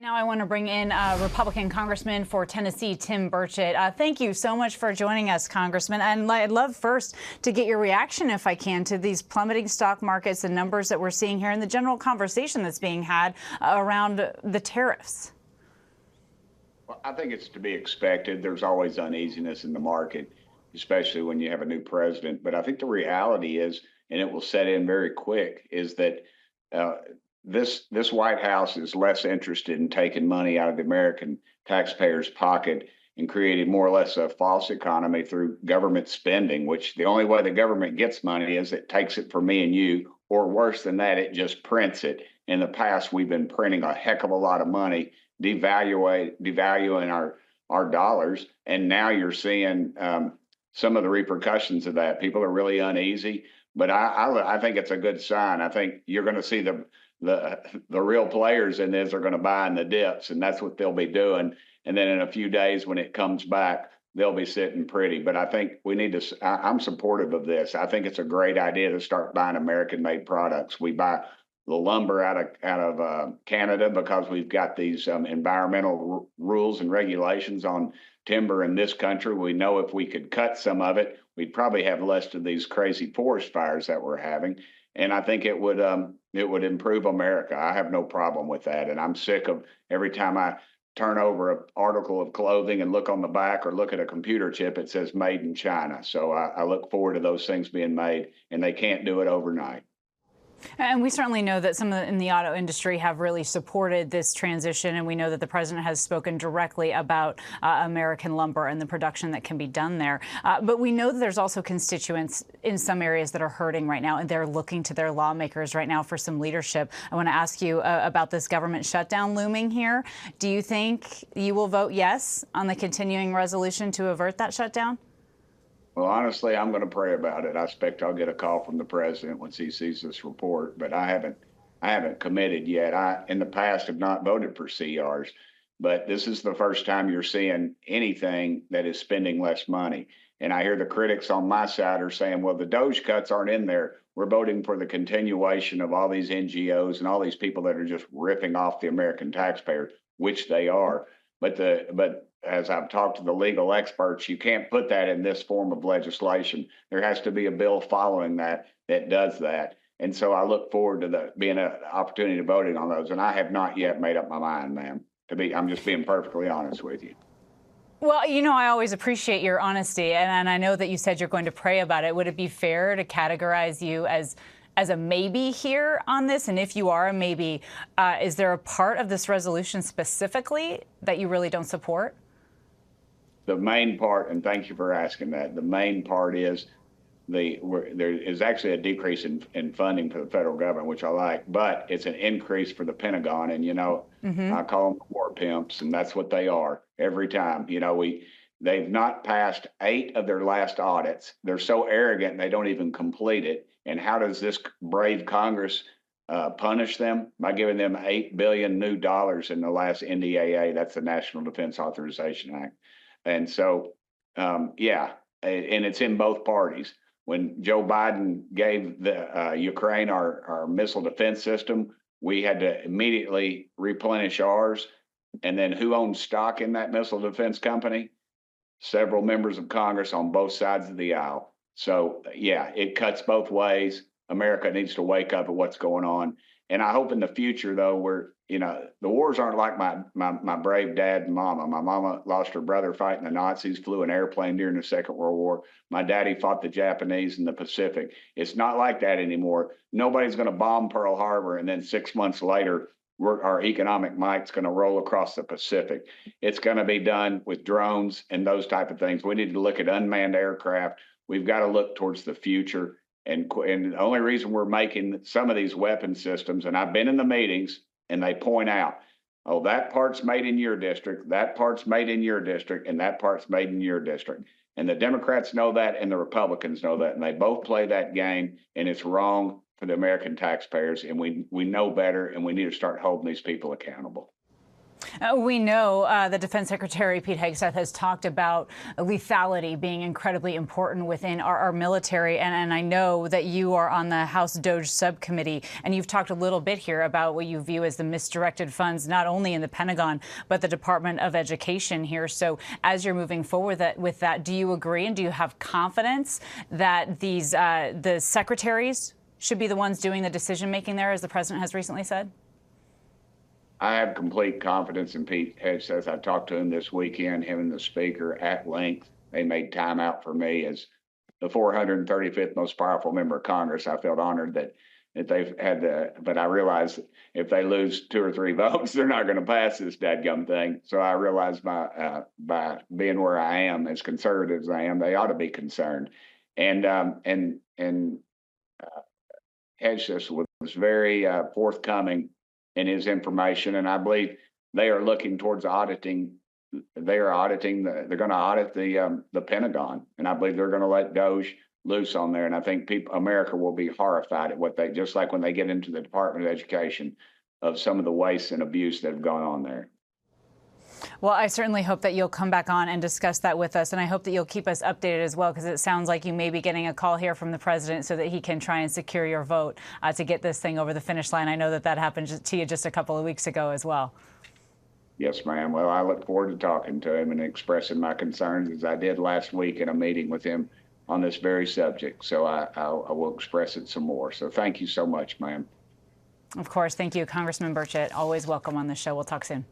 Now I want to bring in Republican Congressman for Tennessee, Tim Burchett. Thank you so much for joining us, Congressman. And I'd love first to get your reaction, if I can, to these plummeting stock markets, the numbers that we're seeing here, and the general conversation that's being had around the tariffs. Well, I think it's to be expected. There's always uneasiness in the market, especially when you have a new president. But I think the reality is, and it will set in very quick, is that uh, this White House is less interested in taking money out of the American taxpayers' pocket and creating more or less a false economy through government spending, which the only way the government gets money is it takes it from me and you, or worse than that, it just prints it. In the past, we've been printing a heck of a lot of money, devaluing our dollars, and now you're seeing some of the repercussions of that. People are really uneasy, but I think it's a good sign. I think you're going to see the real players in this are going to buy in the dips, and that's what they'll be doing. And then in a few days, when it comes back, they'll be sitting pretty. But I think we need to. I'm supportive of this. I think it's a great idea to start buying American-made products. We buy the lumber out of Canada because we've got these environmental rules and regulations on timber in this country. We know if we could cut some of it, we'd probably have less of these crazy forest fires that we're having. And I think it would improve America. I have no problem with that. And I'm sick of every time I turn over an article of clothing and look on the back or look at a computer chip, it says made in China. So I look forward to those things being made, and they can't do it overnight. And we certainly know that some in the auto industry have really supported this transition, and we know that the president has spoken directly about American lumber and the production that can be done there. But we know that there's also constituents in some areas that are hurting right now, and they're looking to their lawmakers right now for some leadership. I want to ask you about this government shutdown looming here. Do you think you will vote yes on the continuing resolution to avert that shutdown? Well, honestly, I'm going to pray about it. I expect I'll get a call from the president once he sees this report, but I haven't committed yet. I, in the past, have not voted for CRs, but this is the first time you're seeing anything that is spending less money. And I hear the critics on my side are saying, well, the Doge cuts aren't in there. We're voting for the continuation of all these NGOs and all these people that are just ripping off the American taxpayer, which they are. But as I've talked to the legal experts, you can't put that in this form of legislation. There has to be a bill following that does that. And so I look forward to being an opportunity to voting on those. And I have not yet made up my mind, ma'am. I'm just being perfectly honest with you. Well, you know, I always appreciate your honesty, and I know that you said you're going to pray about it. Would it be fair to categorize you as a maybe here on this? And if you are a maybe, is there a part of this resolution specifically that you really don't support? The main part, and thank you for asking that, the main part is there is actually a decrease in funding for the federal government, which I like, but it's an increase for the Pentagon. And, you know, I call them war pimps, and that's what they are every time. You know, they've not passed 8 of their last audits. They're so arrogant they don't even complete it. And how does this brave Congress punish them? By giving them $8 billion new dollars in the last NDAA. That's the National Defense Authorization Act. And so, yeah, and it's in both parties. When Joe Biden gave the Ukraine our missile defense system, we had to immediately replenish ours. And then who owns stock in that missile defense company? Several members of Congress on both sides of the aisle. So, yeah, it cuts both ways. America needs to wake up at what's going on. And I hope in the future, though, where, you know, the wars aren't like my brave dad and mama. My mama lost her brother fighting the Nazis, flew an airplane during the Second World War. My daddy fought the Japanese in the Pacific. It's not like that anymore. Nobody's going to bomb Pearl Harbor, and then 6 months later, our economic might's going to roll across the Pacific. It's going to be done with drones and those type of things. We need to look at unmanned aircraft. We've got to look towards the future. And the only reason we're making some of these weapon systems, and I've been in the meetings, and they point out, oh, that part's made in your district, that part's made in your district, and that part's made in your district. And the Democrats know that, and the Republicans know that, and they both play that game, and it's wrong for the American taxpayers, and we know better, and we need to start holding these people accountable. We know the Defense Secretary Pete Hegseth has talked about lethality being incredibly important within our military. And I know that you are on the House DOJ subcommittee, and you've talked a little bit here about what you view as the misdirected funds, not only in the Pentagon, but the Department of Education here. So as you're moving forward with that, do you agree and do you have confidence that the secretaries should be the ones doing the decision making there, as the president has recently said? I have complete confidence in Pete Hegseth. I talked to him this weekend, him and the speaker at length. They made time out for me as the 435th most powerful member of Congress. I felt honored that they've had but I realized if they lose 2 or 3 votes, they're not going to pass this dadgum thing. So I realized by being where I am, as conservative as I am, they ought to be concerned. And Hegseth was very forthcoming in his information, and I believe they are looking towards auditing. They're going to audit the Pentagon, and I believe they're going to let DOJ loose on there. And I think America will be horrified at what just like when they get into the Department of Education, of some of the waste and abuse that have gone on there. Well, I certainly hope that you'll come back on and discuss that with us. And I hope that you'll keep us updated as well, because it sounds like you may be getting a call here from the president so that he can try and secure your vote to get this thing over the finish line. I know that happened to you just a couple of weeks ago as well. Yes, ma'am. Well, I look forward to talking to him and expressing my concerns, as I did last week in a meeting with him on this very subject. So I will express it some more. So thank you so much, ma'am. Of course. Thank you, Congressman Burchett. Always welcome on the show. We'll talk soon.